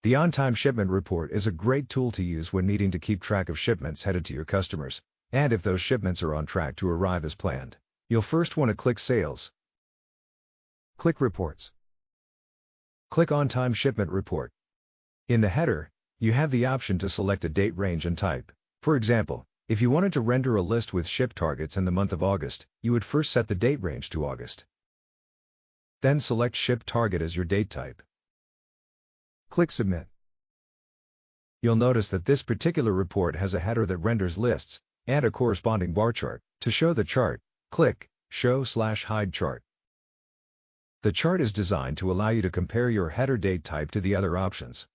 The On-Time Shipment Report is a great tool to use when needing to keep track of shipments headed to your customers, and if those shipments are on track to arrive as planned. You'll first want to click Sales. Click Reports. Click On-Time Shipment Report. In the header, you have the option to select a date range and type. For example, if you wanted to render a list with ship targets in the month of August, you would first set the date range to August. Then select Ship Target as your date type. Click Submit. You'll notice that this particular report has a header that renders lists, and a corresponding bar chart. To show the chart, click Show/Hide Chart. The chart is designed to allow you to compare your header date type to the other options.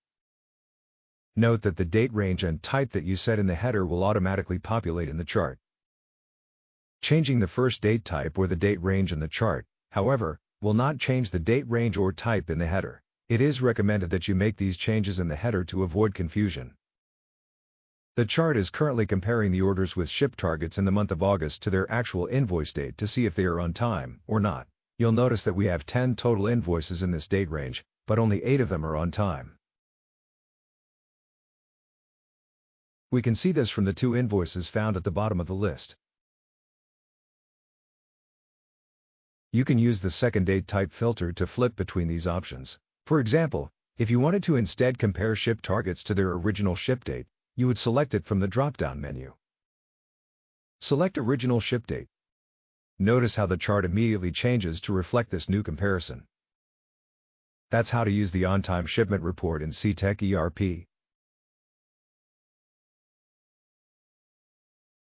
Note that the date range and type that you set in the header will automatically populate in the chart. Changing the first date type or the date range in the chart, however, will not change the date range or type in the header. It is recommended that you make these changes in the header to avoid confusion. The chart is currently comparing the orders with ship targets in the month of August to their actual invoice date to see if they are on time or not. You'll notice that we have 10 total invoices in this date range, but only 8 of them are on time. We can see this from the 2 invoices found at the bottom of the list. You can use the second date type filter to flip between these options. For example, if you wanted to instead compare ship targets to their original ship date, you would select it from the drop-down menu. Select Original Ship Date. Notice how the chart immediately changes to reflect this new comparison. That's how to use the On-Time Shipment Report in Cetec ERP.